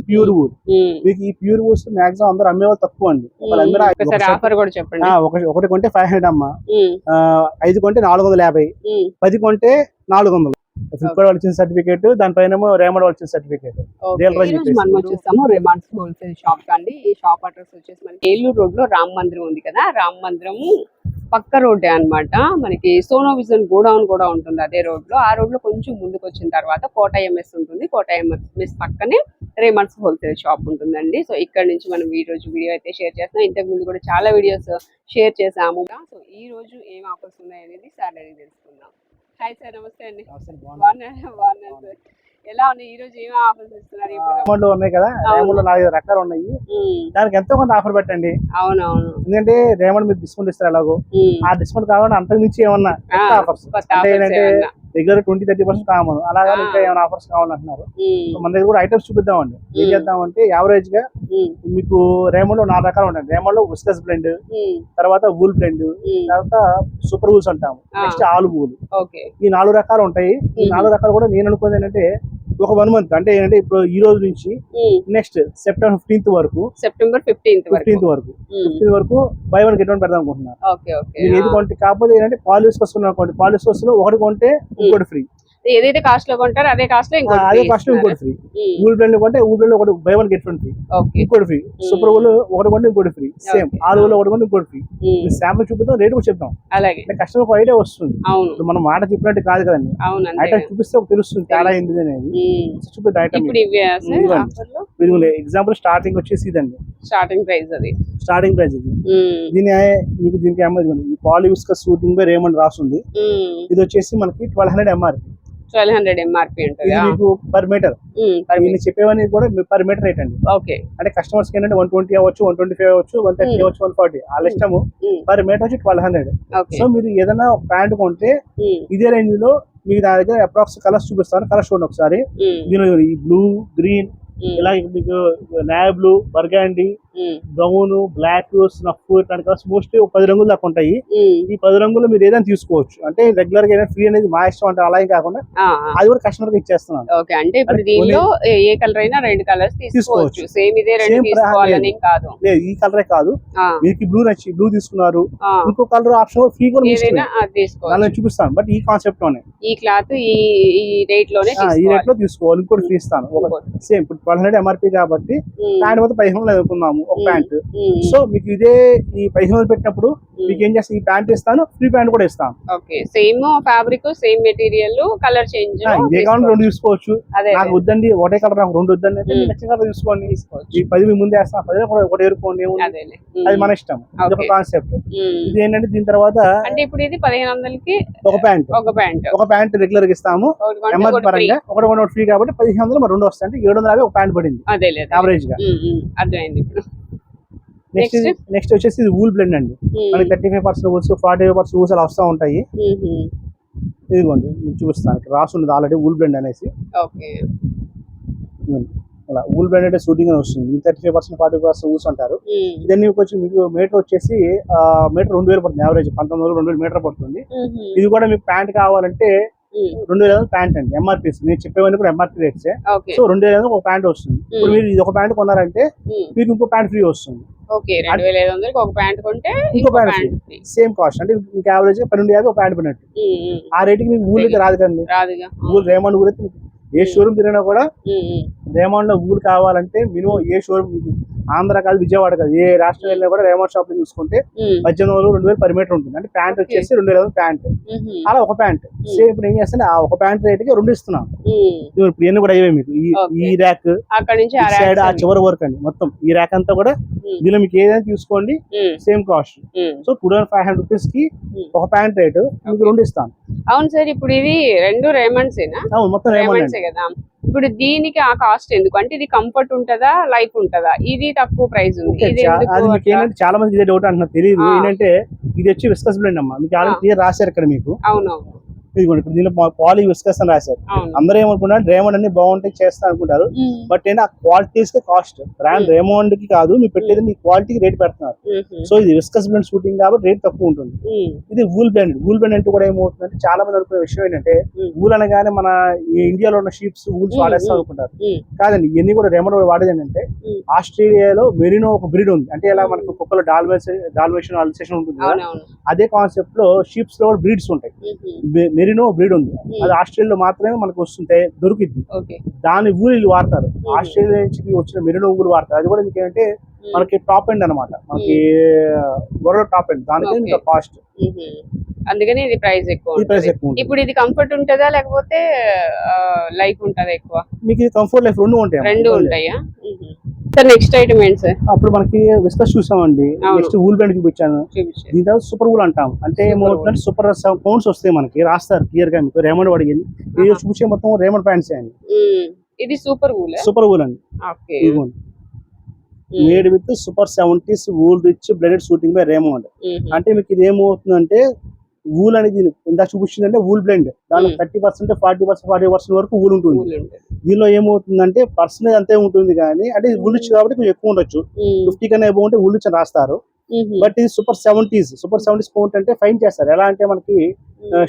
Pure wool. మీకు ఈ pure వూల్స్ maximum అందరూ అమ్మేవాళ్ళు తక్కువ అండి. ఒకటి కొంటే 500 అమ్మ, 5 కొంటే 450, 10 కొంటే 400. ఫ్లిప్కార్ట్ వాళ్ళు ఇచ్చిన సర్టిఫికేట్, దానిపైన రేమండ్ వాళ్ళు ఇచ్చిన సర్టిఫికేట్. మనం వచ్చేసాము రేమండ్స్ హోల్సేల్ షాప్ కండి. ఈ షాప్ అడ్రస్ వచ్చేసి మనకి ఏలూరు రోడ్ లో రామ్ మందిరం ఉంది కదా, రామ్ మందిరం పక్క రోడ్డే అన్నమాట. మనకి సోనో విజన్ గోడౌన్ కూడా ఉంటుంది అదే రోడ్ లో. ఆ రోడ్ లో కొంచెం ముందుకు వచ్చిన తర్వాత కోట ఎంఎస్ ఉంటుంది. కోట ఎంఎస్ పక్కనే రేమండ్స్ హోల్సేల్ షాప్ ఉంటుందండి. సో ఇక్కడ నుంచి మనం ఈ రోజు వీడియో అయితే షేర్ చేస్తాం. ఇంతకు ముందు కూడా చాలా వీడియోస్ షేర్ చేసాము. సో ఈ రోజు ఏం ఆఫర్స్ ఉన్నాయి అనేది సార్ అడిగి తెలుసుకుందాం. హాయ్ సార్, నమస్తే అండి. బాగున్నాను సార్. ఎలా ఉన్నాయి ఈ రోజు ఏం ఆఫర్స్ ఇస్తున్నారు? ఉన్నాయి కదా, రేమండ్ 4 రకాలు ఉన్నాయి. దానికి ఎంతో కొంత ఆఫర్ పెట్టండి. అవునవును, ఎందుకంటే రేమండ్ మీరు డిస్కౌంట్ ఇస్తారు ఎలాగో, ఆ డిస్కౌంట్ కావాలని అంతకు మించి ఏమన్నా ఆఫర్స్ ఏంటంటే రెగ్యులర్ 20-30% కామన్, అలాగా ఇంకా ఏమైనా ఆఫర్స్ కావాలంటున్నారు. మన దగ్గర కూడా ఐటమ్స్ చూపిద్దామండి. ఏం చేద్దామంటే యావరేజ్ గా మీకు రేమండ్ లో 4 రకాలు ఉంటాయి. రేమండ్ లో విస్కస్ బ్లెండ్, తర్వాత వూల్ బ్లెండ్, తర్వాత సూపర్ వూల్స్ అంటాము, నెక్స్ట్ ఆలు వూల్. ఈ 4 రకాలు ఉంటాయి. ఈ 4 రకాలు కూడా నేను అనుకునేది ఏంటంటే ఒక 1 మంత్ అంటే ఏంటంటే ఇప్పుడు ఈ రోజు నుంచి నెక్స్ట్ సెప్టెంబర్ 15th వరకు, సెప్టెంబర్ 15th వరకు బై 1 get 1 పెడదాం అనుకుంటున్నాను. మీరు ఏది కొంటే, కాకపోతే ఏంటంటే పాలిస్ వస్తున్నాం అనుకోండి, పాలిస్ వస్తున్నా ఒకటి కొంటే ఇంకోటి ఫ్రీ. ఏదైతే కాస్ట్ లో కొంటారో అదే కాస్ట్ లో ఇంకోటి ఫ్రీ. ఊల్ బ్లెండ్ కొంటే ఊల్ బ్లెండ్ ఒకటి బై 1 get 1 ఫ్రీ, ఇంకోటి ఫ్రీ. సూపర్ ఊల్ ఒకటి కొంటే ఇంకోటి ఫ్రీ, సేమ్ ఆలు ఊల్ ఒకటి కొంటే ఇంకోటి ఫ్రీ. శాంపుల్ చూపిద్దాం, రేట్ కూడా చెప్తాం. కస్టమర్ ఐడియా వస్తుంది. మనం మాట చెప్పినట్టు కాదు కదండి, ఐటమ్ చూపిస్తే తెలుస్తుంది తేడా ఏంటి అనేది. చూపిద్దాం ఐటమ్. ఎగ్జాంపుల్ స్టార్టింగ్ వచ్చేసి ఇదండి, స్టార్టింగ్ ప్రైస్ ఇది. దీనికి అమ్మాయి పాలివిస్కస్ షూటింగ్ బై రేమండ్ రాస్తుంది. ఇది వచ్చేసి మనకి 1200 MRP ఉంటుంది. మీకు పర్ మీటర్ చెప్పేవన్నీ కూడా పర్ మీటర్ రేట్ అండి. అంటే కస్టమర్స్ ఏంటంటే 120 అవ్వచ్చు, 125 అవ్వచ్చు, 130 అవ్వచ్చు, 140 ఆ ఇష్టం. పర్ మీటర్ వచ్చి 1200. సో మీరు ఏదైనా ప్యాంట్ కొంటే ఇదే రేంజ్ లో మీకు నా దగ్గర అప్రాక్స్ కలర్స్ చూపిస్తాను. కలర్స్ చూడండి ఒకసారి. దీనిలో ఈ బ్లూ, గ్రీన్, ఇలాగే మీకు navy blue, burgundy, brown, black, snuff, ఇట్లాంటి కలర్స్ మోస్ట్లీ 10 రంగులు దాకా ఉంటాయి. ఈ 10 రంగులు మీరు ఏదైనా తీసుకోవచ్చు. అంటే రెగ్యులర్ గా ఫ్రీ అనేది మా ఇష్టం, అంటే అలాగే కాకుండా అది కూడా కస్టమర్ కి ఇచ్చేస్తున్నాను. అంటే ఇప్పుడు దీనిలో ఏ కలర్ అయినా 2 కలర్స్ తీసుకోవచ్చు. సేమ్ ఇదే 2 తీసుకోవాలని కాదు, లేదు ఈ కలరే కాదు. మీకు బ్లూ నచ్చి బ్లూ తీసుకున్నారు, ఇంకో కలర్ ఆప్షన్ ఫ్రీ కూడా తీసుకోవాలి, చూపిస్తాను. బట్ ఈ కాన్సెప్ట్ లోనే ఈ క్లాత్ ఈ రేట్ లోనే తీసుకోవాలి, ఇంకోటి ఫ్రీ ఇస్తాను. సేమ్ ఇప్పుడు 1200 MRP కాబట్టి ప్యాంట్ మొత్తం 1500 అనుకున్నాము ఒక ప్యాంట్. సో మీకు ఇదే ఈ 1500 పెట్టినప్పుడు మీకు ఏం చేస్తాను, ఈ ప్యాంట్ ఇస్తాను, ఫ్రీ ప్యాంట్ కూడా ఇస్తాను. Same fabric, same material, colour change. ఇదే కావాలి 2 తీసుకోవచ్చు. నాకు వద్దండి ఒకటే కలర్, నాకు 2 వద్దండి అంటే నచ్చిన కలర్ తీసుకోండి. ఈ 10 మీ ముందే వేస్తాను, 10 ఒకటి ఏరుకోండి, అది మన ఇష్టం. ఇది ఒక కాన్సెప్ట్. ఇది ఏంటంటే దీని తర్వాత అంటే ఇప్పుడు ఇది 1500కి ఒక ప్యాంట్ రెగ్యులర్ గా ఇస్తాము. MRP పరంగా ఒకటి ఫ్రీ కాబట్టి 1500 మరి 2 వస్తాయి, అంటే 750 ఒక ప్యాంట్ పడింది యావరేజ్ గా. నెక్స్ట్ వచ్చేసి ఇది వూల్ బ్లెండ్ అండి. మనకి 35% వూల్స్, 45% వూల్స్ అలా వస్తూ ఉంటాయి. ఇదిగోండి చూపిస్తాను, రాసుంది ఆల్రెడీ వూల్ బ్లెండ్ అనేసి. అలా వూల్ బ్లెండ్ అంటే షూటింగ్ అని వస్తుంది. 35% 40% వూల్స్ అంటారు. ఇదన్నీ వచ్చి మీకు మీటర్ వచ్చేసి మీటర్ 2000 పడుతుంది, యావరేజ్ 1900-2000 మీటర్ పడుతుంది. ఇది కూడా మీకు ప్యాంట్ కావాలంటే 2500 ప్యాంట్ అండి. MRP నేను చెప్పేవన్నీ కూడా MRP రేట్స్. సో 2500 ఒక ప్యాంట్ వస్తుంది. ఇప్పుడు మీరు ఇది ఒక ప్యాంట్ కొన్నారంటే మీకు ఇంకో ప్యాంట్ ఫ్రీ వస్తుంది. 2500 ఒక ప్యాంట్ కొంటే ఇంకో ప్యాంట్ ఫ్రీ, సేమ్ కాస్ట్. అంటే మీకు యావరేజ్ 1250 ఒక ప్యాంట్ పడినట్టు. ఆ రేటుకి మీకు ఊల్ అయితే రాదు కండి. ఊల్ రేమండ్ ఊల్ అయితే ఏ షోరూమ్ తిరిగినా కూడా రేమండ్ లో ఊల్ కావాలంటే మినిమం ఏ షోరూమ్, ఆంధ్ర కాదు, విజయవాడ కాదు, ఏ రాష్ట్రం వెళ్ళినా కూడా రేమండ్ షాప్ లో చూసుకుంటే 1800-2000 పర్ మీటర్ ఉంటుంది. అంటే ప్యాంట్ వచ్చేసి 2500 ప్యాంట్, అలా ఒక ప్యాంట్. సేమ్ ఇప్పుడు ఏం చేస్తాను, ఆ ఒక ప్యాంట్ రేట్ కి 2 ఇస్తున్నాను. ఇప్పుడు ఇవన్నీ కూడా అయ్యే మీకు ఈ ర్యాక్ సైడ్ ఆ చివరి వరకు అండి, మొత్తం ఈ ర్యాక్ అంతా కూడా దీనిలో మీకు ఏదైనా తీసుకోండి సేమ్ కాస్ట్. సో 2500 రూపీస్ కి ఒక ప్యాంట్ రేటు మీకు 2 ఇస్తాను. అవును సార్, ఇప్పుడు ఇది 2 రేమండ్స్ మొత్తం రేమండ్స్ కదా. ఇప్పుడు దీనికి ఆ కాస్ట్ ఎందుకు అంటే ఇది కంఫర్ట్ ఉంటదా, లైఫ్ ఉంటదా, ఇది తక్కువ ప్రైస్ ఉంది? ఏంటంటే చాలా మంది ఇదే డౌట్ అంటున్నారు, తెలియదు. ఏంటంటే ఇది వచ్చి విస్కస్ బ్లెండ్ అమ్మా, మీకు ఆల్రెడీ క్లియర్ రాశారు ఇక్కడ మీకు. అవునవును, ఇదిగోండి ఇప్పుడు దీనిలో పాలీ విస్కస్ అని రాశారు. అవును. అందరూ ఏమనుకున్నారు రేమండ్ అన్ని బాగుంటాయి చేస్తా అనుకుంటారు, బట్ ఏంటి ఆ క్వాలిటీస్ కి కాస్ట్ బ్రాండ్ రేమండ్ కి కాదు, మీరు పెట్టేది మీ క్వాలిటీకి రేట్ పెడుతున్నారు. సో ఇది విస్కస్ బ్లెండ్ షూటింగ్ కాబట్టి రేట్ తక్కువ ఉంటుంది. ఇది వూల్ బ్లెండ్. వూల్ బ్లెండ్ అంటే కూడా ఏమవుతుందంటే చాలా మంది అనుకునే విషయం ఏంటంటే వూల్ అనగానే మన ఇండియాలో ఉన్న షీప్స్ వూల్స్ వాడేస్తాం అనుకుంటారు. కాదండి, ఇవన్నీ కూడా రేమండ్ వాడేది ఏంటంటే ఆస్ట్రేలియాలో మెరినో ఒక బ్రీడ్ ఉంది. అంటే ఇలా మనకు కుక్కలో డాల్మేషన్ అల్సేషన్ ఉంటుంది కదా, అదే కాన్సెప్ట్ లో షీప్స్ లో కూడా బ్రీడ్స్ ఉంటాయి. మెరినో బ్రీడ్ ఉంది, అది ఆస్ట్రేలియాలో మాత్రమే మనకు వస్తుంటే దొరికిద్ది. దాని ఊళ్ళు వాడతారు. ఆస్ట్రేలియా నుంచి వచ్చిన మెరినో ఊళ్ళు వాడతారు. అది కూడా మీకు ఏంటంటే మనకి టాప్ ఎండ్ అనమాట, మనకి గొర్రె టాప్ ఎండ్, దానికి కాస్ట్. అందుకని ఇది ప్రైస్ ఎక్కువ. ఇప్పుడు ఇది కంఫర్ట్ ఉంటుందా లేకపోతే లైఫ్ ఉంటుందా ఎక్కువ? మీకు ఇది కంఫర్ట్ లైఫ్ రెండు ఉంటాయా? సార్ నెక్స్ట్ ఐటమ్ ఏంటి సార్? అప్పుడు మనకి విస్కస్ చూసామండి, నెక్స్ట్ వూల్ బ్లెండ్ చూపించాను. దీని తర్వాత సూపర్ వూల్ అంటాం. అంటే ఏమవుతుందంటే సూపర్ కౌంట్స్ వస్తాయి మనకి, రాస్తారు క్లియర్ గా. మీకు రేమండ్ అడిగింది, ఇది చూసే మొత్తం రేమండ్ ప్యాంట్స్ అండి. ఇది సూపర్ వూల్. సూపర్ వూల్ అండి. Made with super 70s wool rich blended shooting by Raymond. అంటే మీకు ఇది ఏమవుతుందంటే వూల్ అనేది ఇందా చూపించిందంటే వూల్ బ్లెండ్, దానిలో 30%, 40% వరకు వూల్ ఉంటుంది. దీనిలో ఏమవుతుందంటే పర్సెంటేజ్ అంతే ఉంటుంది, కానీ అంటే వూల్ ఇచ్చి కాబట్టి కొంచెం ఎక్కువ ఉండొచ్చు. 50 కన్నా ఎక్కువ ఉంటే వూల్ ఇచ్చి రాస్తారు. బట్ ఇది సూపర్ 70s కౌంట్ అంటే ఫైన్ చేస్తారు. ఎలా అంటే మనకి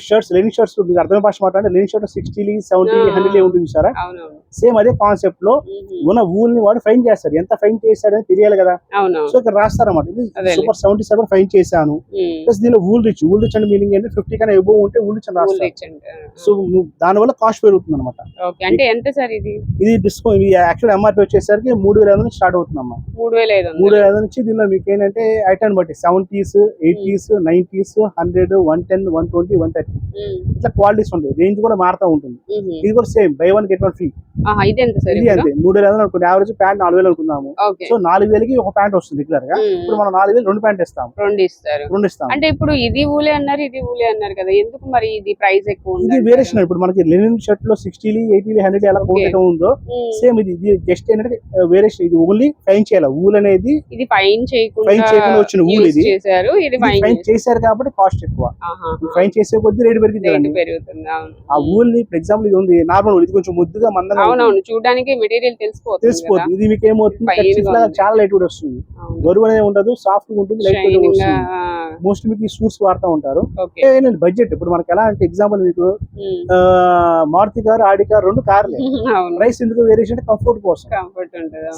షర్ట్స్, లెనిన్ షర్ట్స్, మీకు అర్థమైన భాష మాట్లాడే లెనిన్ షర్ట్ 60, 70, 100 ఉంటుంది సారా. సేమ్ అదే కాన్సెప్ట్ లో ఉన్న వూల్ ని వాడు ఫైన్ చేస్తారు. ఎంత ఫైన్ చేశాడని తెలియాలి కదా, సో ఇక్కడ రాస్తారన్నమాట. ఇది సూపర్ 77 ఫైన్ చేశాను. ప్లస్ దీనిలో వూల్ రిచ్ అంటే మీనింగ్ ఏంటంటే 50 కన్నా ఎబో ఉంటే వూల్ రిచ్ అని రాస్తారు. సో దాని వల్ల కాస్ట్ పెరుగుతుంది అనమాట. అంటే ఎంత సార్ ఇది? ఇది డిస్కౌంట్, ఇది యాక్చువల్ ఎంఆర్పీ వచ్చేసరికి 3,500 నుంచి స్టార్ట్ అవుతుందమ్మా. 3,500 నుంచి. దీనిలో మీకు ఏంటంటే ఐటమ్ బట్టి 70s, 80s, 90s, 100, 110, 120, 130 ఇట్లా క్వాలిటీస్ ఉంటాయి. రేంజ్ కూడా మారుతూ ఉంటుంది. ఇది కూడా సేమ్ బై 1 get 1 ఫ్రీ. ఇది అంతే 3,500 అనుకుంటే యావరేజ్ ప్యాంట్ 4,000 అనుకుందాము. సో 4,000కి ఒక ప్యాంట్ వస్తుంది రెగ్యులర్ గా. ఇప్పుడు మనం 4,000 రెండు ప్యాంట్ ఇస్తాం. రెండు ఇస్తాం. అంటే ఇప్పుడు ఇది ఊలే అన్నారు, ఇది ఊలే అన్నారు కదా, ఎందుకు మరి ఇది ప్రైస్ ఎక్కువ ఉంది? ఇది వేరియేషన్. ఇప్పుడు మనకి లెనిన్ షర్ట్ లో 60, 80, 100 ఎలా కౌంట్ ఉందో సేమ్ ఇది జస్ట్ ఏంటంటే వేరియేషన్. ఇది ఓన్లీ ఫైన్ చేయాలి. ఊల్ అనేది ఇది ఫైన్ చేయకుండా వచ్చిన ఊల్. ఇది ఫైన్ చేశారు కాబట్టి కాస్ట్ ఎక్కువ. ఫైన్ చేసే కొద్ది రేట్ పెరుగుతుంది. ఆ ఊల్ ని ఫర్ ఎగ్జాంపుల్ ఇది ఉంది నార్మల్ ఊల్, ఇది కొంచెం ముద్దుగా మందంగా చూడడానికి మెటీరియల్ తెలిసిపోతుంది. ఇది మీకు ఏమవుతుంది చాలా లైట్ కూడా వస్తుంది. బరువు అనేది ఉండదు, సాఫ్ట్ గా ఉంటుంది, లైట్ వెయిట్ వస్తుంది. మోస్ట్ మీకు ఈ సూట్స్ వాడుతూ ఉంటారు. బడ్జెట్ ఇప్పుడు మనకి ఎలా అంటే ఎగ్జాంపుల్ మీకు మారుతి కార్, ఆడి కార్ రెండు కార్లే. ప్రైస్ ఎందుకు వేరియేషన్ అంటే కంఫర్ట్ కోసం.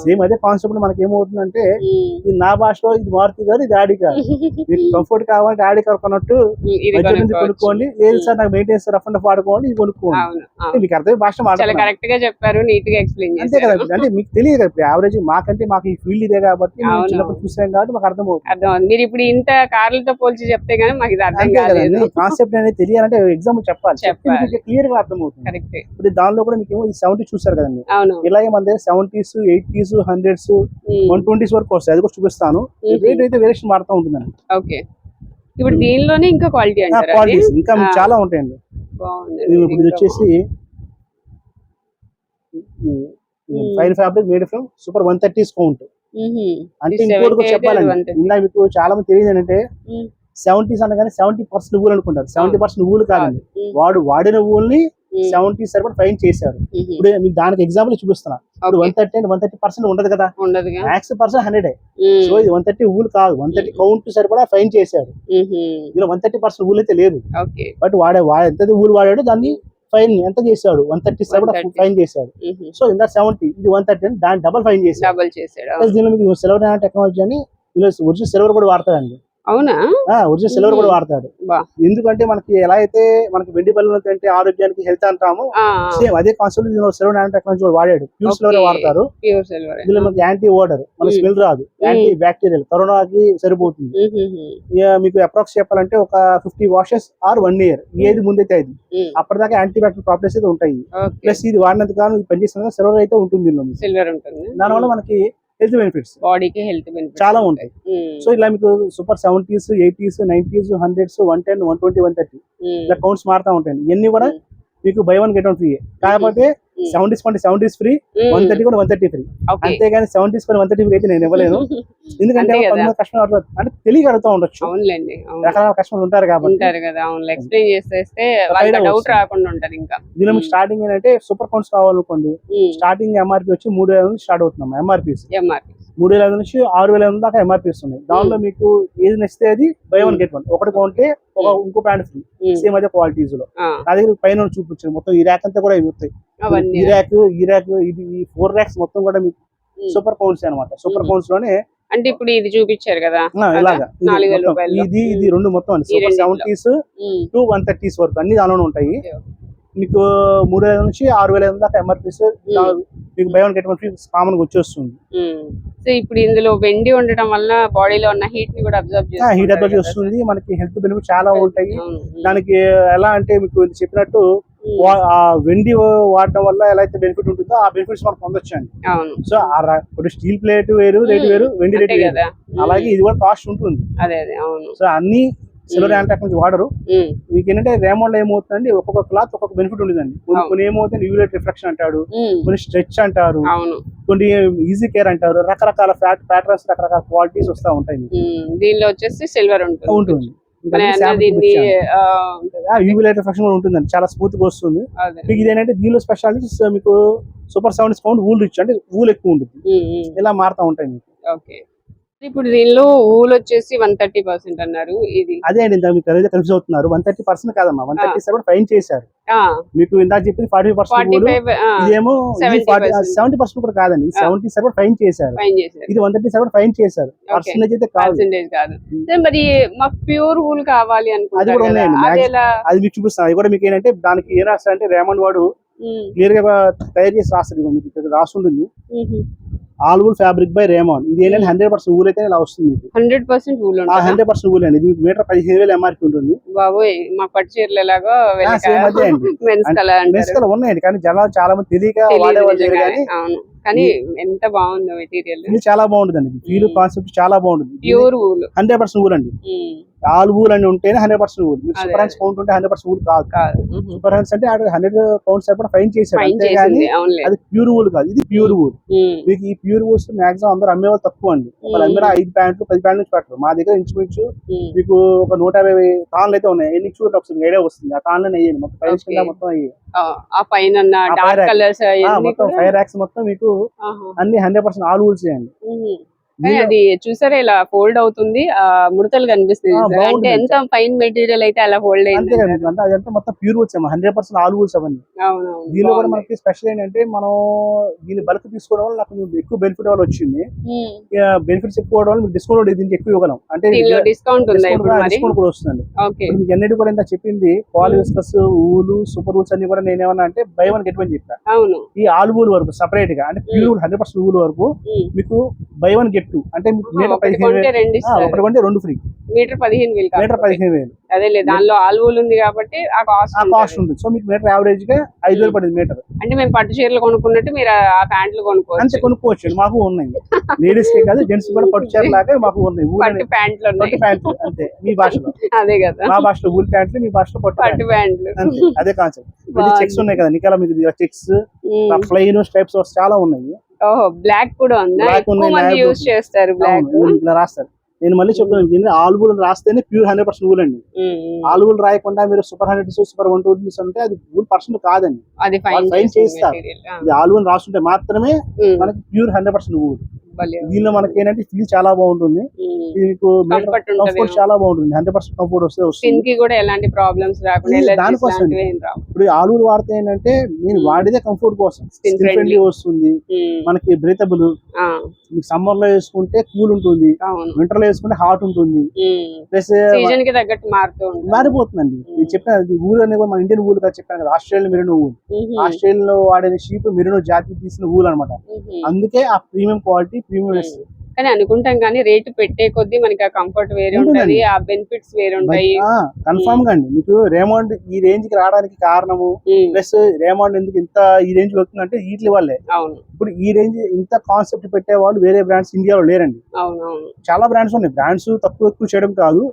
సేమ్ అదే కాన్సెప్ట్ మనకి ఏమవుతుందంటే ఇది నా భాషలో ఇది మారుతి కార్, ఇది ఆడి కార్. మీకు కంఫర్ట్ కావాలంటే ఆడి కార్ కొన్నట్టు బడ్జెట్ నుంచి కొనుక్కోండి. లేదు సార్ నాకు మెయింటెనెన్స్ రఫ్ అండ్ వాడుకోండి, ఇది కొనుక్కోండి. మీకు అర్థమే భాష కరెక్ట్ గా చెప్పారు, నీట్ గా ఎక్స్ప్లెయిన్ అంతే కదా. అంటే మీకు తెలియదు కదా ఇప్పుడు యావరేజ్ మాకంటే మాకు ఈ ఫీల్డ్ ఇదే కాబట్టి చిన్నప్పుడు చూసాం కాబట్టి మాకు అర్థమవుతుంది. మీరు ఇప్పుడు ఇంత కార్లతో పోల్చి చెప్తే గానీ మాకు ఇది అర్థం కాలేదు. కాన్సెప్ట్ అనేది తెలియాలంటే ఎగ్జాంపుల్ చెప్పాలి, క్లియర్ గా అర్థమవుతుంది. కరెక్ట్. ఇప్పుడు దానిలో కూడా మీకు ఏమో 70 చూసారు కదండి, ఇలాగే మన దగ్గర 70s, 80s, 100s, 120s వరకు వస్తాయి. అది కూడా చూపిస్తాను. రేట్ అయితే వేరియేషన్ మారుతూ ఉంటుందండి. ఓకే. ఇప్పుడు దీనిలోనే ఇంకా క్వాలిటీ ఇంకా చాలా ఉంటాయండి. ఇది వచ్చేసి fine fabric made from super 130s count. అంటే ఇంకోటి కూడా చెప్పాలండి, ఇలా మీకు చాలా మంది తెలియదు ఏంటంటే 70s అనగానే 70% ఊలు అనుకుంటారు. 70% ఊలు కాదండి, వాడు వాడిన ఊల్ని 70 సరిపడా ఫైన్ చేశారు. ఇప్పుడు మీకు దానికి ఎగ్జాంపుల్ చూపిస్తున్నా. ఇప్పుడు 130 అంటే 130% ఉండదు కదా, మ్యాక్స్ పర్సెంట్ 100. సో ఇది 130 ఊలు కాదు, 130 కౌంట్ సరిపడా ఫైన్ చేశారు. ఇలా 130% ఊలు అయితే లేదు, బట్ వాడే ఎంత ఊలు వాడాడు దాన్ని ఫైన్ ఎంత చేశాడు, 130 సరిపడా ఫైన్ చేశాడు. సో ఇందా 70, ఇది 130, దాన్ని డబల్ ఫైన్ చేశాడు. దీనిలో మీకు సిల్వర్ నానో టెక్నాలజీ అని ఒరిజినల్ సిల్వర్ కూడా వాడతాడండి. అవునా? ఒరిజినల్ సిల్వర్ కూడా వాడతాడు. ఎందుకంటే మనకి ఎలా అయితే మనకి వెండి పళ్ళను తింటే ఆరోగ్యానికి హెల్త్ అంటాము, సేమ్ అదే కాన్సెప్ట్ సిల్వర్ నానో టెక్నాలజీ వాడాడు. ప్యూర్ సిల్వర్ వాడతారు. ఇందులో మనకి యాంటీ ఓడర్, మన స్మెల్ రాదు, యాంటీ బ్యాక్టీరియల్, కరోనాకి సరిపోతుంది. మీకు అప్రాక్స్ చెప్పాలంటే ఒక 50 washes ఆర్ 1 year ఏది ముందైతే అది అప్పటిదాకా యాంటీ బ్యాక్టీరియల్ ప్రాపర్టీస్ అయితే ఉంటాయి. ప్లస్ ఇది వాడినంత కాలం ఇది పనిచేసిన సిల్వర్ అయితే ఉంటుంది. దానివల్ల మనకి హెల్త్ బెనిఫిట్స్, బాడీకి హెల్త్ బెనిఫిట్స్ చాలా ఉంటాయి. సో ఇలా మీకు super 70s, 80s, 90s, 100s, 110, 120, 130 ఇలా కౌంట్స్ మారుతూ ఉంటాయి. ఇవన్నీ కూడా మీకు బై 1 get 1 ఫ్రీ. కాకపోతే 70s కొంటే 70s ఫ్రీ, 130 కూడా 130 ఫ్రీ. అంతేగాని 70s కొని 130 ఫ్రీ అయితే నేను ఇవ్వలేను. ఎందుకంటే కస్టమర్ అంటే తెలియక అడుగుతూ ఉండొచ్చు, రకరకాల కస్టమర్ ఉంటారు కాబట్టి. ఎక్స్ప్లెయిన్ చేస్తే డౌట్ రాకుండా ఉంటారు. ఇంకా దీనిలో మీకు స్టార్టింగ్ ఏంటంటే సూపర్ కౌంట్స్ కావాలనుకోండి, స్టార్టింగ్ ఎంఆర్పీ వచ్చి 3,000 నుంచి స్టార్ట్ అవుతున్నాం. ఎంఆర్పీ 3,000 నుంచి 6,000 దాకా ఎంఆర్పీస్ ఉన్నాయి. దానిలో మీకు ఏది నచ్చితే అది బై వన్ గెట్ వన్. ఒకటి కొంటే ఇంకో ప్యాంట్ ఫ్రీ, సేమ్ అదే క్వాలిటీస్ లో. నా దగ్గర పైన చూపించాను మొత్తం ఈ ర్యాక్ అంతా కూడా ఇవి ఈ ర్యాక్ ఇది ఈ 4 ర్యాక్స్ మొత్తం కూడా మీకు సూపర్ కౌంట్స్ అనమాట. సూపర్ కౌంట్స్ లోనే అంటే ఇప్పుడు ఇది చూపించారు కదా ఇలాగా, ఇది రెండు మొత్తం అండి. సూపర్ 70s to 130s వరకు అన్ని దానిలోనే ఉంటాయి. మీకు 3,000 నుంచి 6,000 దాకా ఎంఆర్పీస్ మీకు by one get one free common గా వచ్చేస్తుంది. సో ఇప్పుడు ఇందులో వెండి ఉండటం వల్ల బాడీలో ఉన్న హీట్ ని కూడా అబ్జర్వ్ చేస్తుంది. మనకి హెల్త్ బెనిఫిట్ చాలా ఉంటాయి. దానికి ఎలా అంటే మీకు చెప్పినట్టు ఆ వెండి వాడటం వల్ల ఎలా అయితే బెనిఫిట్ ఉంటుందో ఆ బెనిఫిట్స్ మనం పొందొచ్చండి. సో ఇప్పుడు స్టీల్ ప్లేట్ వేరు, రేట్ వేరు, వెండి రేట్ వేరు. అలాగే ఇది కూడా కాస్ట్ ఉంటుంది. సో అన్ని సిల్వర్ యాంటీ నుంచి వాడరు. మీకు ఏంటంటే రేమండ్ లో ఏమవుతుందండి, ఒక్కొక్క క్లాత్ ఒక్కొక్క బెనిఫిట్ ఉండదండి. కొన్ని ఏమవుతుంది యూలేట్ రిఫ్లెక్షన్ అంటారు, కొన్ని స్ట్రెచ్ అంటారు, కొన్ని ఈజీ కేర్ అంటారు. రకరకాల ప్యాటర్న్స్, రకరకాల క్వాలిటీస్ వస్తా ఉంటాయి. దీనిలో వచ్చేసి సిల్వర్ ఉంటుంది. యూలేట్ రిఫ్లెక్షన్ కూడా ఉంటుందండి, చాలా స్మూత్ గా వస్తుంది. మీకు ఇదేంటంటే దీనిలో స్పెషాలిటీ మీకు super 70s count wool rich, అంటే వూల్ ఎక్కువ ఉంటుంది. ఇలా మారుతా ఉంటాయి మీకు. ఇప్పుడు దీనిలో ఊల్ వచ్చేసి 130% అన్నారు. ఇది అదే అండి, మీకు కన్ఫ్యూజ్ అవుతున్నారు. 130% కాదమ్మా, 137 ఫైన్ చేశారు. మీకు ఇందాక చెప్పింది 45%, ఇదేమో 70% కూడా కాదండి, 77 ఫైన్ చేశారు. ఇది 137 ఫైన్ చేశారు. పర్సెంటేజ్ అయితే కాదు. మరి మాకు ప్యూర్ ఊల్ కావాలి అది కూడా ఉన్నాయండి. అది మీకు చూపిస్తాను. అది కూడా మీకు ఏంటంటే దానికి ఏం రాస్తారంటే రేమండ్ వాడు క్లియర్ గా తయారు చేసి రాస్తుంది. మీకు రాస్తుంటుంది all wool fabric by Raymond. ఇది ఏంటంటే 100% వూల్ అయితే ఇలా వస్తుంది. 100% వూల్ 100% వూల్ అండి. ఇది మీటర్ 15,000 ఎంఆర్పీ ఉంటుంది. బాబోయ్, మా పట్టు చీరలు ఎలాగో ఉన్నాయండి, కానీ జనాలు చాలా మంది తెలియక వాడేవాళ్ళు. కానీ ఎంత బాగుందో మెటీరియల్, చాలా బాగుంటుంది. ఫీల్ కాన్సెప్ట్ చాలా బాగుంటుంది. ప్యూర్ వూల్ 100% వూల్ అండి. ఆల్ వూల్ అని ఉంటేనే 100% వూల్. మీకు సూపర్ హ్యాండ్స్ కౌంట్ ఉంటే 100% వూల్ కాదు. సూపర్ హ్యాండ్స్ అంటే 100 పౌండ్స్ అయిపోయి ఫైన్ చేశారు, అది ప్యూర్ వూల్ కాదు. ఇది ప్యూర్ వూల్. మీకు ఈ ప్యూర్ వూల్స్ మాక్సిమం అందరూ అమ్మేవాళ్ళు తక్కువ అండి. వాళ్ళు అమ్మిన 5 ప్యాంట్లు 10 ప్యాంట్లు నుంచి పెట్టరు. మా దగ్గర ఇంచుమించు మీకు ఒక 150 తాన్లు అయితే ఉన్నాయి. ఎన్ని చూడండి ఒకసారి ఐడియా వస్తుంది. ఆ తాన్లు అయ్యాయి మొత్తం మొత్తం అయ్యాయి. మొత్తం 5 ర్యాక్స్ మొత్తం మీకు అన్ని 100% ఆల్ వూల్స్ అండి. అది చూసారా ఇలా ఫోల్డ్ అవుతుంది, ముడతలు కనిపిస్తుంది. అంటే ఎంత ఫైన్ మెటీరియల్ అయితే అలా ఫోల్డ్ అయింది. అదంతా మొత్తం ప్యూర్ వూల్స్ 100% ఆల్ వూల్స్ అవన్నీ. దీనిలో కూడా మనకి స్పెషల్ ఏంటంటే మనం దీన్ని బల్క్ తీసుకోవడం వల్ల నాకు ఎక్కువ బెనిఫిట్ వల్ల వచ్చింది. బెనిఫిట్స్ ఎక్కువ వల్ల మీకు డిస్కౌంట్ దీనికి ఎక్కువ ఇవ్వగలం. అంటే డిస్కౌంట్ కూడా వస్తుంది. మీకు ఎన్నిటి కూడా ఇంత చెప్పింది పాలివిస్కస్, ఊలు, సూపర్ వూల్స్ అన్ని కూడా నేను ఏమన్నా అంటే బై వన్ గెట్ వన్ చెప్పాను. ఈ ఆల్ వూల్ వరకు సపరేట్ గా, అంటే ప్యూర్ 100% ఊలు వరకు మీకు బై వన్ గెట్ టూ, అంటే మీటర్ 15,000 ఒకటి కొంటే 2 ఫ్రీ. మీటర్ 15,000 అదే లేదు, దానిలో ఆల్ వూల్ ఉంది కాబట్టి ఆ కాస్ట్ ఉంటుంది. సో మీకు మీటర్ యావరేజ్ గా 5,000 పడింది మీటర్. అంటే మేము పట్టు చీరలు కొనుక్కున్నట్టు మీరు ఆ ప్యాంట్లు కొనుక్కోవచ్చు. అంతే కొనుక్కోవచ్చు. మాకు ఉన్నాయి, లేడీస్ కే కాదు జెంట్స్ కూడా పట్టు చీర లాగా మాకు ఉన్నాయి. పట్టు ప్యాంట్లు అంతే మీ భాషలో. అదే కదా, మా భాషలో ఊల్ ప్యాంట్లు, మీ భాషలో పట్టు ప్యాంట్లు. అదే కాన్సెప్ట్. చెక్స్ ఉన్నాయి కదా నికాల, మీకు చెక్స్, ఫ్లైన్, స్ట్రైప్స్ చాలా ఉన్నాయి. ఓహో, బ్లాక్ కూడా ఉందా? ఎక్కువ మంది యూస్ చేస్తారు బ్లాక్. ఇలా రాస్తారు. నేను మళ్ళీ చెప్తాను, ఆల్ వూల్ రాస్తేనే ప్యూర్ 100% వూల్ అండి. ఆల్ వూల్ రాయకుండా మీరు సూపర్ 100, సూపర్ 120 అంటే అది వూల్ పర్సెంట్ కాదండి, ఫైన్ చేస్తారు. ఇది ఆల్ వూల్ రాస్తుంటే మాత్రమే మనకి ప్యూర్ 100% వూల్. దీనిలో మనకి ఏంటంటే ఫీల్ చాలా బాగుంటుంది. ఇది మీకు కంఫర్ట్ చాలా బాగుంటుంది. 100% కంఫర్ట్ వస్తుంది. దానికోసం ఇప్పుడు ఆల్ వూల్ వాడితే ఏంటంటే నేను వాడితే కంఫర్ట్ కోసం, స్కిన్ ఫ్రెండ్లీ వస్తుంది, మనకి బ్రీతబుల్. మీకు సమ్మర్ లో వేసుకుంటే కూల్ ఉంటుంది, వింటర్ లో వేసుకుంటే హాట్ ఉంటుంది. ప్లస్ మారిపోతుందండి. నేను చెప్పాను ఊల్ అనేది మన ఇండియన్ ఊల్ కదా చెప్పాను కదా, ఆస్ట్రేలియన్ మెరినో ఊల్. ఆస్ట్రేలియాలో వాడే షీప్ మెరినో జాతి తీసిన ఊల్ అనమాట. అందుకే ఆ ప్రీమియం క్వాలిటీ, ప్రీమియం. కానీ అనుకుంటాం కానీ రేటు పెట్టే కొద్దీ మనకి ఆ కంఫర్ట్ వేరే ఉంటుంది, ఆ బెనిఫిట్స్ వేరే ఉంటాయి. కన్ఫర్మ్ గా అండి. మీకు రేమండ్ ఈ రేంజ్ కి రావడానికి కారణము, ప్లస్ రేమండ్ ఎందుకు ఇంత ఈ రేంజ్ వస్తుందంటే వీటి వల్లే. ఇప్పుడు ఈ రేంజ్ ఇంత కాన్సెప్ట్ పెట్టే వాళ్ళు వేరే బ్రాండ్స్ ఇండియాలో లేరండి. చాలా బ్రాండ్స్ ఉన్నాయి. బ్రాండ్స్ తక్కువ చేయడం కాదు,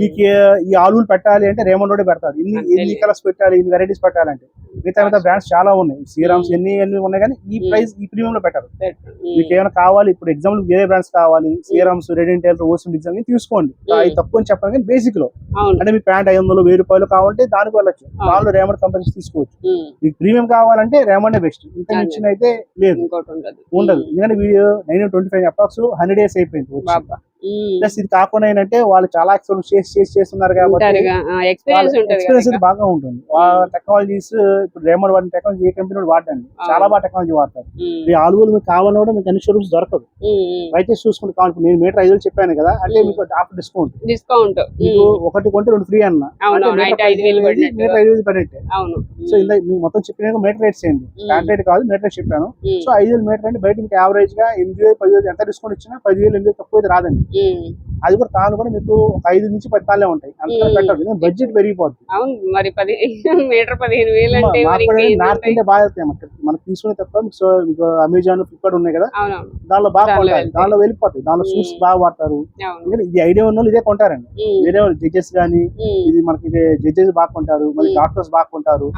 మీకు ఈ ఆల్ వూల్ పెట్టాలి అంటే రేమండ్ రోడే పెడతారు. ఇన్ని కలర్స్ పెట్టాలి, ఇన్ని వెరైటీస్ పెట్టాలంటే మిగతా బ్రాండ్స్ చాలా ఉన్నాయి, శ్రీరామ్స్ ఎన్ని ఉన్నాయి, కానీ ఈ ప్రైస్ ఈ ప్రీమియం లో పెట్టారు. మీకు ఏమైనా కావాలి, ఇప్పుడు ఎగ్జాంపుల్ వేరే బ్రాండ్స్ కావాలి, శ్రీరామ్స్, రెడెంట్ టైలర్, ఓషన్ ఎగ్జామ్ తీసుకోండి, అది తక్కువ అని చెప్పాలి. కానీ బేసిక్ లో అంటే మీ ప్యాంట్ 500 1000 కావాలంటే దానికి వెళ్ళచ్చు, దానిలో రేమండ్ కంపెనీస్ తీసుకోవచ్చు. మీకు ప్రీమియం కావాలంటే రేమండ్ బెస్ట్, ఇంత మించిన అయితే లేదు, ఉండదు. ఎందుకంటే వీడియో 925 అప్రాక్స్ 100 days అయిపోయింది. ప్లస్ ఇది కాకుండా ఏంటంటే వాళ్ళు చాలా ఎక్స్పీరియన్స్ చేస్తున్నారు కాబట్టి ఎక్స్పీరియన్స్ బాగా ఉంటుంది. టెక్నాలజీస్ ఇప్పుడు రేమండ్ వాడిన టెక్నాలజీ ఏ కంపెనీ వాడండి, చాలా బాగా టెక్నాలజీ వాడతారు. ఈ ఆలుగులు మీకు కావాలన్నా కూడా మీకు అన్ని షోరూమ్స్ దొరకదు. అయితే చూసుకుంటే కావాలి, నేను మీటర్ 5 చెప్పాను కదా, అంటే మీకు ఆఫర్ డిస్కౌంట్ మీకు ఒకటి కొంటే 2 ఫ్రీ అన్న, మీటర్ 5,000 పడినట్టే. సో ఇలా మీకు మొత్తం చెప్పిన మీటర్ రేట్స్ ఏంటి, ప్యాంట్ రేట్ కాదు మీటర్ రేట్ చెప్పాను. సో 5,000 మీటర్ అంటే బయట మీకు యావరేజ్ గా 8,000 10,000 ఎంత డిస్కౌంట్ ఇచ్చినా 10,000 8,000 తక్కువ అయితే రాదండి. అది కూడా తాను కూడా మీకు 5 నుంచి 10 తాళ్ళే ఉంటాయి, అంత పెట్టదు, బడ్జెట్ పెరిగిపోతుంది. నార్త్ ఇండియా బాగా మనకి తీసుకునే తప్ప మీకు అమెజాన్, ఫ్లిప్కార్ట్ ఉన్నాయి కదా, దానిలో బాగా కొంటారు, దానిలో వెళ్ళిపోతాయి, దానిలో షూస్ బాగా వాడతారు. ఇది ఐడియా ఉన్న వాళ్ళు ఇదే కొంటారండి. వేరే వాళ్ళు జడ్జెస్ గానీ, ఇది మనకి జడ్జెస్ బాగా కొంటారు, మరి డాక్టర్స్ బాగా కొంటారు.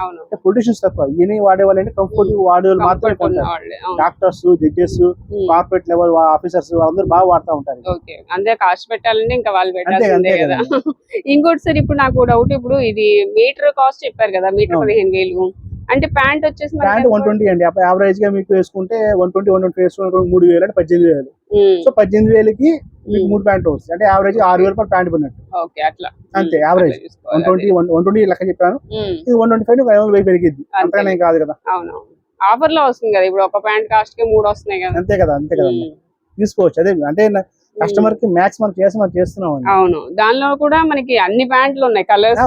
పొలిటీషియన్స్ తక్కువ, ఈయన వాడే వాళ్ళు అంటే కంఫర్ట్ వాడే వాళ్ళు మాత్రమే కొంటారు. Doctors, judges, corporate level officers అందరూ బాగా వాడుతూ ఉంటారు. అంతే, కాస్ట్ పెట్టాలంటే ఇంకా వాళ్ళు పెట్టాల్సిందే కదా. ఇంకోటి సార్, ఇప్పుడు నాకు డౌట్, ఇప్పుడు ఇది మీటర్ కాస్ట్ చెప్పారు కదా, మీటర్ 15,000 అంటే ప్యాంట్ వచ్చేసి ప్యాంట్ 120 అండి. యావరేజ్ గా మీకు వేసుకుంటే 120 వేసుకుంటే 3,000 అంటే 18,000. సో 18,000కి మీకు 3 ప్యాంట్లు వస్తాయి, అంటే యావరేజ్ 6,000 per ప్యాంట్ పడినట్టు. అంతే యావరేజ్ 120 లెక్క చెప్పాను. ఇది 125 5,000 పెరిగింది, అంతగానే కాదు కదా. ఆఫర్ లో వస్తుంది కదా, ఇప్పుడు ఒక ప్యాంట్ కాస్ట్ కి 3 వస్తున్నాయి కదా. అంతే కదా తీసుకోవచ్చు. అదే అంటే కస్టమర్ కి మ్యాక్స్ మనం చేస్తున్నాం. అవును, దానిలో కూడా మనకి అన్ని ప్యాంట్లు ఉన్నాయి, కలర్స్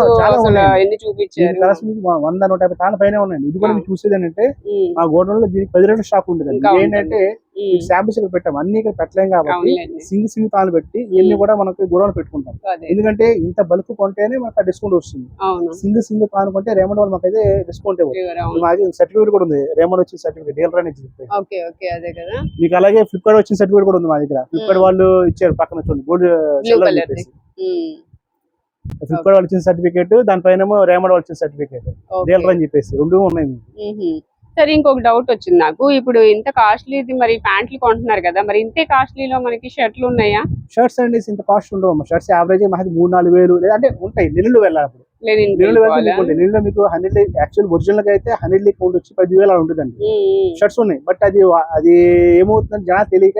ఎన్ని చూపించారు, కలర్స్ 100-150 తాళ్ళ పైన ఉన్నాయండి. ఇది కూడా మీకు చూసేది ఏంటంటే మా గోడౌన్ లో దీనికి 10 రేట్ల స్టాక్ ఉంటుంది. ఏంటంటే శాంపిల్స్ ఇక్కడ పెట్టాం, అన్ని ఇక్కడ పెట్టలేం కాబట్టి సింగిల్ తాళ్ళు పెట్టి ఇవన్నీ కూడా మనకి గోడౌన్ పెట్టుకుంటాం. ఎందుకంటే ఇంత బల్క్ కొంటేనే మనకు డిస్కౌంట్ వస్తుంది. సింగిల్ తాను కొంటే రేమండ్ వాళ్ళు మాకైతే డిస్కౌంట్ ఇవ్వదు. మాకు సర్టిఫికేట్ కూడా ఉంది, రేమండ్ వచ్చిన సర్టిఫికేట్, డీలర్ అని మీకు. అలాగే ఫ్లిప్కార్ట్ వచ్చిన సర్టిఫికేట్ కూడా ఉంది మా దగ్గర. ఫ్లిప్కార్ట్ వాళ్ళు ఇచ్చారు పక్కన చూడండి, గోల్డ్ ఫ్లిప్కార్ట్ వాళ్ళు ఇచ్చిన సర్టిఫికేట్, దానిపైన రేమండ్ వాళ్ళు ఇచ్చిన సర్టిఫికేట్, డీలర్ అని చెప్పేసి 2 ఉన్నాయి. సరే, ఇంకొక డౌట్ వచ్చింది నాకు, ఇప్పుడు ఇంత కాస్ట్లీది మరి ప్యాంట్లు కొంటున్నారు కదా, మరి ఇంతే కాస్ట్లీలో మనకి షర్ట్లు ఉన్నాయా? షర్ట్స్ అండి ఇంత కాస్ట్ ఉండవు. షర్ట్స్ యావరేజ్ మాది 3-4 వేలు, లేదంటే ఉంటాయి నెలలు వెళ్ళాలి. నెలలో మీకు 100 యాక్చువల్ ఒరిజినల్ గా అయితే 100 కౌంట్ వచ్చి 10,000 అలా ఉంటుందండి. షర్ట్స్ ఉన్నాయి, బట్ అది ఏమవుతుందని జనాలు తెలియక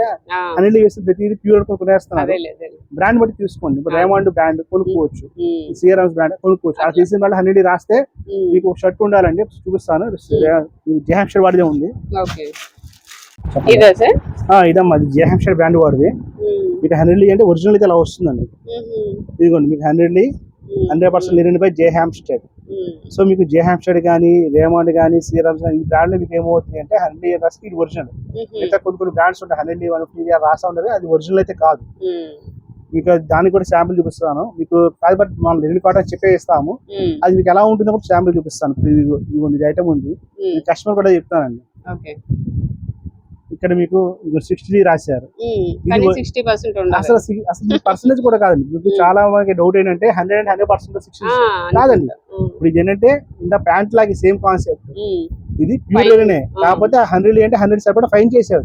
100 వేసి ప్రతిదీ ప్యూర్ కొనేస్తున్నారు. బ్రాండ్ బట్టి తీసుకోండి, ఇప్పుడు రేమండ్ బ్రాండ్ కొనుక్కోవచ్చు, శ్రీరామ్స్ బ్రాండ్ కొనుక్కోవచ్చు. ఆ తీసిన వాళ్ళు 100 రాస్తే మీకు ఒక షర్ట్ ఉండాలండి, చూపిస్తాను. జెహాంషర్ వాడిదే ఉంది. ఇదమ్మా జెహాంషర్ బ్రాండ్ వాడిది. మీకు 100 అంటే ఒరిజినల్ అయితే అలా వస్తుందండి. ఇదిగోండి మీకు 100% లినెన్ బై జెహాంస్టెడ్. సో మీకు జెహాంస్టెడ్ కానీ, రేమండ్ కానీ, శ్రీరామ్స్ ఈ బ్రాండ్ మీకు ఏమవుతుంది అంటే 100 రాసి ఇది ఒరిజినల్. ఇంకా కొన్ని బ్రాండ్స్ ఉంటాయి 100 150 రాసా ఉండదు, అది ఒరిజినల్ అయితే కాదు. మీకు దానికి కూడా శాంపుల్ చూపిస్తాను మీకు. కాదు బట్ మనం లినెన్ కాటన్ చెప్పే ఇస్తాము, అది మీకు ఎలా ఉంటుందో కూడా శాంపుల్ చూపిస్తాను. ఇది ఐటమ్ ఉంది, కస్టమర్ కూడా చెప్తానండి. ఇక్కడ మీకు 60 రాశారు, అసలు పర్సెంటేజ్ కూడా కాదండి. మీకు చాలా మంది డౌట్ ఏంటంటే 100% 60 కాదండి. ఇప్పుడు ఇది ఏంటంటే ఇంత ప్యాంట్ లాగా సేమ్ కాన్సెప్ట్, ఇది ప్యూర్ లినెన్, కాకపోతే 100 అంటే 100 సరిపడా ఫైన్ చేశారు.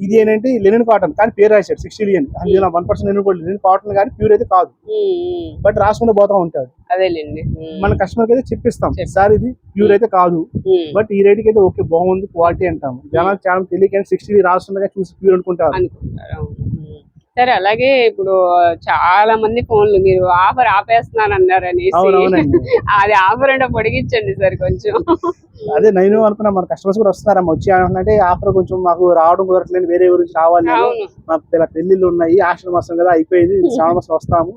ఇది ఏంటంటే లినెన్ కాటన్ కానీ పేరు రాశారు 60 అని. అందులో 1% లినెన్ కాటన్ కానీ ప్యూర్ అయితే కాదు, బట్ రాసుకుంటూ పోతా ఉంటాడు. మన కస్టమర్ కి అయితే చెప్పిస్తాం, సార్ ఇది ప్యూర్ అయితే కాదు, బట్ ఈ రేట్ కి అయితే ఓకే బాగుంది క్వాలిటీ అంటాము. జనాలు చాలా తెలియక 60 రాస్తుండగా చూసి ప్యూర్ అనుకుంటారు. సరే, అలాగే ఇప్పుడు చాలా మంది ఫోన్లు మీరు ఆఫర్ ఆపేస్తున్నాను అన్నారు అనేసి, అది ఆఫర్ అంటే పొడిగించండి సార్ కొంచెం. అదే నేను అనుకున్నా, మన కస్టమర్స్ కూడా వస్తున్నారమ్మా, వచ్చి అంటే ఆఫర్ కొంచెం మాకు రావడం కుదరట్లేదు, వేరే గురించి రావాలి, మాకు పెళ్లిళ్ళు ఉన్నాయి, ఆశ్రమ మాసం కదా అయిపోయింది, శ్రావణ మాసం వస్తాము,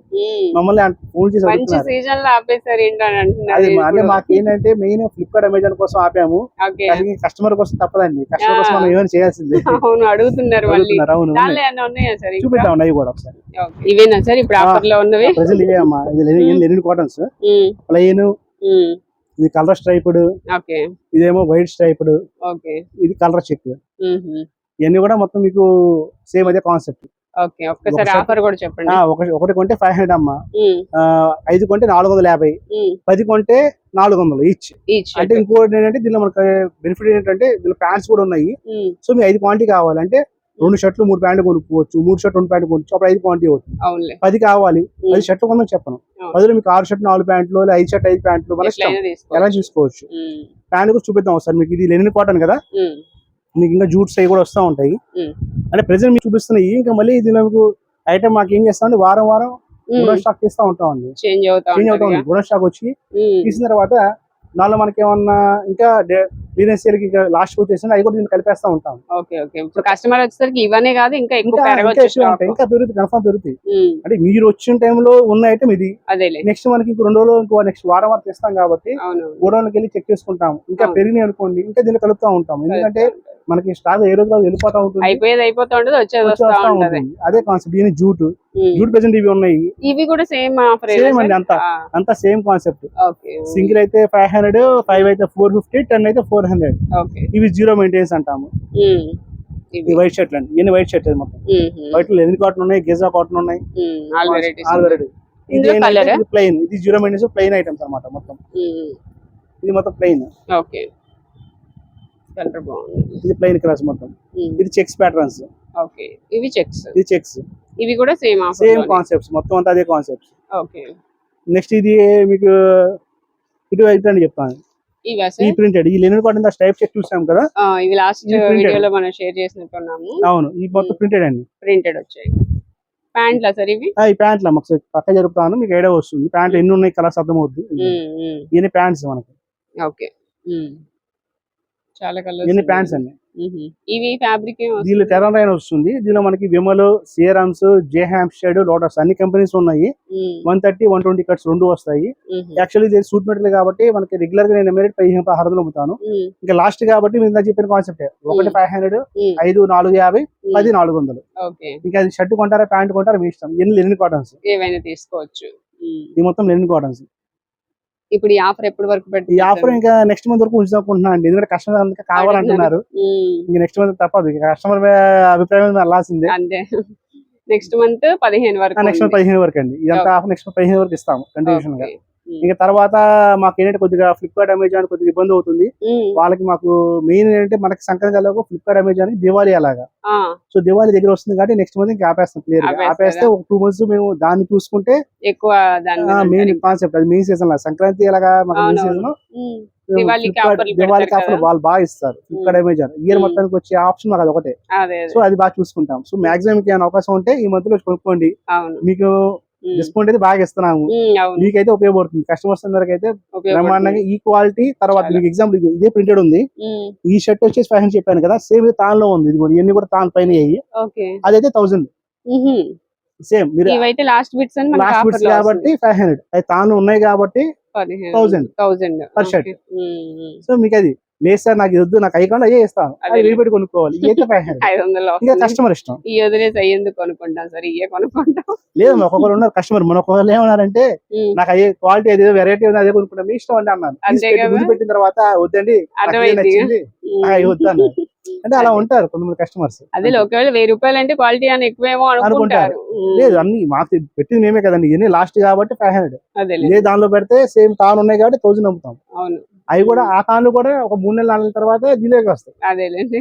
మమ్మల్ని ఫోన్ చేసి సీజన్ లో ఆపేసారు ఏంటంటే. అదే మాకు ఏంటంటే మెయిన్ ఫ్లిప్కార్ట్ అమెజాన్ కోసం ఆపాము, కస్టమర్ కోసం తప్పదండి, కస్టమర్ కోసం మనం ఏమైనా చేయాల్సిందే. అవును, అడుగుతున్నారు. చూపిద్దాం అవి కూడా ఒకసారి. ఇవేనా సార్ ఇప్పుడు ఆఫర్ లో ఉన్నవి? ప్రజెంట్ ఇవే అమ్మా, ఇది లినెన్ కాటన్స్, ప్లెయిన్, ఇది కలర్ స్ట్రైప్డ్, ఇదేమో వైట్ స్ట్రైప్డ్, ఇది కలర్ చెక్. ఇవన్నీ కూడా మొత్తం మీకు సేమ్ అదే కాన్సెప్ట్. ఓకే, ఒక్కసారి ఆఫర్ కూడా చెప్పండి. ఒకటి కొంటే 500 అమ్మా, ఉమ్, 5 కొంటే 450, ఉమ్, 10 కొంటే 400 ఈచ్. ఈచ్. అంటే ఇంకోటి ఏంటంటే దీనిలో మనకి బెనిఫిట్ ఏంటంటే దీనిలో ప్యాంట్స్ కూడా ఉన్నాయి. ఉమ్, సో మీకు 5 క్వాంటిటీ కావాలంటే 2 షర్ట్లు 3 ప్యాంట్లు కొనుక్కోవచ్చు, 3 షర్ట్లు 2 ప్యాంట్లు కొనుక్కోవచ్చు, అప్పుడు 5 క్వాంటిటీ అవుతుంది. అవునులే. 10 కావాలి, 10 షర్ట్లు కొనమని చెప్పను. అవును. 10లో మీకు 6 షర్ట్లు 4 ప్యాంట్లు, 5 షర్ట్ 5 ప్యాంట్లు మన ఇష్టం, ఎట్లయినా తీసుకోవచ్చు. ఎలా చూసుకోవచ్చు. ఉమ్, ప్యాంట్ కూడా చూపిద్దాం ఒకసారి మీకు. ఇది లెనిన్ కాటన్ కదా, ఉమ్, మీకు ఇంకా జూట్స్ అవి కూడా వస్తూ ఉంటాయి. ఉమ్, అంటే ప్రెసెంట్ మీకు చూపిస్తున్నాయి. ఇంకా మళ్ళీ దీనిలో మీకు ఐటమ్ మాకు ఏం చేస్తామంటే వారం వారం గుడౌన్ స్టాక్ తీస్తూ ఉంటామండి. చేంజ్ అవుతా చేంజ్ అవుతా ఉంటుంది. ఉంది. గుడౌన్ స్టాక్ వచ్చి ఉమ్, తీసిన తర్వాత దానిలో మనకి ఏమన్నా ఇంకా బిజినెస్ ఇంకా లాస్ట్ వచ్చేసి అవి కూడా దీన్ని కలిపేస్తా ఉంటాం. Okay okay. ఇప్పుడు కస్టమర్ వచ్చేసరికి ఇవన్నీ కాదు, ఇంకా ఎక్కువ ఇంకా పెరగవచ్చు ఎక్కువ ఉంటాయి, stock. ఇంకా పెరుగుతుంది, కన్ఫర్మ్ పెరుగుతాయి. ఉమ్, అంటే మీరు వచ్చిన టైంలో ఉన్న ఐటమ్ ఇది. అదేలే. నెక్స్ట్ మనకి ఇంకో 2 రోజులు ఇంకో నెక్స్ట్ వారం వారం తెస్తాం కాబట్టి అవును. గోడౌన్కి వెళ్ళి చెక్ చేసుకుంటాం. ఇంకా అవును. పెరిగినాయి అనుకోండి ఇంకా దీన్ని కలుపుతా ఉంటాం. ఎందుకంటే మనకి స్టాక్ ఏ రోజు వెళ్ళిపోతా ఉంటుంది, అయిపోయేది అయిపోతా ఉంటది, వచ్చేది వస్తా వస్తా ఉంటది. ఉంటుంది. అదే కాన్సెప్ట్. దీని జూట్ ఉమ్, జూట్ ప్రెసెంట్ ఇవి ఉన్నాయి. ఇవి కూడా సేమ్ ఆఫర్. సేమ్ అండి, అంతా సేమ్ కాన్సెప్ట్. ఓకే సింగిల్ అయితే 500, 5 అయితే 450, 10 అయితే 400. ఓకే. ఇవి 0 మెయింటెనెన్స్ అంటాము. ఉమ్, ఈ వైట్ షర్ట్లు అండి, ఇవన్నీ వైట్ షర్ట్ మొత్తం. వైట్ లో లెనిన్ కాటన్ ఉన్నాయి, గెజా కాటన్ ఉన్నాయి, ఆల్ వెరైటీస్. All variety. ఇందులో colour? ఇది ప్లెయిన్, ఇది 0 మెయింటెనెన్స్ ప్లెయిన్ ఐటమ్స్ అన్నమాట మొత్తం. ఇది మొత్తం ప్లెయిన్. ఓకే, కలర్ బాగుంది. ఇది ప్లెయిన్ కలర్స్ మొత్తం. ఇది చెక్స్ ప్యాటర్న్స్. ఓకే, ఇవి చెక్స్. ఇది చెక్స్. ఇవి కూడా సేమ్ ఆఫర్. సేమ్ కాన్సెప్ట్స్ మొత్తం అంతా అదే కాన్సెప్ట్స్. ఓకే. నెక్స్ట్ ఇది మీకు ఇటు అని చెప్తాను. ఇవి ఈ ప్రింటెడ్, ఈ లెనిన్ కాటన్ స్టైప్ చెక్ చూసాం కదా, ఇవి లాస్ట్ ఇది printed. వీడియోలో మనం షేర్ చేసినట్టున్నాము. అవును, ఈ మొత్తం ప్రింటెడ్ అండి. ప్రింటెడ్ వచ్చాయి. ప్యాంట్లా సార్ ఇవి? ఈ ప్యాంట్లు మాకు పక్క జరుపుతాను, మీకు ఐడియా వస్తుంది. ప్యాంట్లు ఎన్ని ఉన్నాయి, కలర్స్ అర్థమవుతుంది. ఇవన్నీ ప్యాంట్స్ మనకి. ఓకే. చాలా కలర్స్. ఇవన్నీ ప్యాంట్స్ అండి. ఇవి ఫ్యాబ్రిక్ దీనిలో టెరన్ రైన్ వస్తుంది. దీనిలో మనకి విమల్, సియరామ్స్, జే హ్యాంప్స్టైడ్, లోటస్ అన్ని కంపెనీస్ ఉన్నాయి. 130, 120 కట్స్ 2 వస్తాయి. యాక్చువల్లీ ఇది సూట్ మెటీరియల్ కాబట్టి మనకి రెగ్యులర్ గా నేను ఎమిరేట్ 1500 అమ్ముతాను. ఇంకా లాస్ట్ కాబట్టి మీరు చెప్పిన కాన్సెప్ట్, ఒకటి 500, 5 450, 10 400. ఇంకా అది షర్ట్ కొంటారా ప్యాంట్ కొంటారా మీ ఇష్టం. ఎన్ని లెనిన్ కాటన్స్ ఏవైనా తీసుకోవచ్చు. ఈ మొత్తం లెనిన్ కాటన్స్. ఇప్పుడు ఈ ఆఫర్ ఎప్పటి వరకు పెట్టి? ఈ ఆఫర్ ఇంకా నెక్స్ట్ మంత్ వరకు ఉంచుకుంటున్నా అండి, ఎందుకంటే కస్టమర్ అంతా కావాలంటున్నారు. ఇంకా నెక్స్ట్ మంత్ తప్పదు, కస్టమర్ అభిప్రాయం వెళ్ళాల్సిందే. అంతే. నెక్స్ట్ మంత్ 15 వరకు. నెక్స్ట్ మంత్ 15 వరకు అండి. ఇదంతా ఆఫర్ నెక్స్ట్ 15 వరకు ఇస్తాము కంటిన్యూషన్ గా. ఇంకా తర్వాత మాకు ఏంటంటే కొద్దిగా ఫ్లిప్కార్ట్, అమెజాన్ కొద్దిగా ఇబ్బంది అవుతుంది వాళ్ళకి. మాకు మెయిన్ ఏంటంటే మనకి సంక్రాంతి అలాగో ఫ్లిప్కార్ట్, అమెజాన్ దివాళీ అలాగా. సో దివాళీ దగ్గర వస్తుంది కాబట్టి నెక్స్ట్ మంత్ ఇంకా ఆపేస్తాం. క్లియర్ గా ఆపేస్తే ఒక 2 months మేము దాన్ని చూసుకుంటే ఎక్కువ మెయిన్ కాన్సెప్ట్ అది. మెయిన్ సీజన్ లా సంక్రాంతి ఎలాగా మాకు మెయిన్ సీజన్, దివాళీకి ఆఫర్ వాళ్ళు బాగా ఇస్తారు ఫ్లిప్కార్ట్, అమెజాన్. ఇయర్ మొత్తానికి వచ్చే ఆప్షన్ మాకు అది ఒకటే. సో అది బాగా చూసుకుంటాం. సో మాక్సిమం మీకు ఏమైనా అవకాశం ఉంటే ఈ మధ్యలో కొనుక్కోండి, మీకు డిస్కౌంట్ అయితే బాగా ఇస్తున్నాము. మీకైతే ఉపయోగపడుతుంది. కస్టమర్స్ అందరికి అయితే బ్రహ్మాండంగా ఈ క్వాలిటీ. తర్వాత మీకు ఎగ్జాంపుల్ ఇదే ప్రింటెడ్ ఉంది. ఈ షర్ట్ వచ్చేసి 500 చెప్పాను కదా, సేమ్ తాన్లో ఉంది. ఇది కూడా ఇవన్నీ కూడా తాన్ పైన అయ్యి, అదైతే 1000 సేమ్. మీరు లాస్ట్ బిట్స్ కాబట్టి 500, అది తాను ఉన్నాయి కాబట్టి 1000 పర్ షర్ట్. సో మీకు అది లేదు సార్ నాకు వద్దు, నాకు ఐకాన్ అయ్యే ఇస్తాను, అది రీపెట్టి కొనుక్కోవాలి. ఇదైతే 500. ఇక కస్టమర్ ఇష్టం. కొనుక్కుంటాం సార్, ఇవే కొనుక్కుంటాం. లేదు ఒకరు ఉన్నారు కస్టమర్, మన ఒకళ్ళు ఏమన్నారంటే నాకు అయ్యే క్వాలిటీ అదే వెరైటీ ఉంది అదే కొనుక్కుంటాం, మీ ఇష్టం అండి అన్నాను. ముందు పెట్టిన తర్వాత వద్దండి నచ్చింది వద్దాను అంటే అలా ఉంటారు కొంతమంది కస్టమర్స్. అదే ఒకవేళ 1000 రూపాయలు అంటే క్వాలిటీ అని ఎక్కువేమో అనుకుంటారు. లేదు అన్ని మాకు పెట్టింది మేమే కదండి, ఇవన్నీ లాస్ట్ కాబట్టి 500. ఇదే దానిలో పెడితే సేమ్ తాను ఉన్నాయి కాబట్టి 1000 అమ్ముతాం. అవి కూడా ఆ తాను కూడా ఒక 3 నెలల తర్వాత జిలేకి వస్తాయి. అదేలేండి.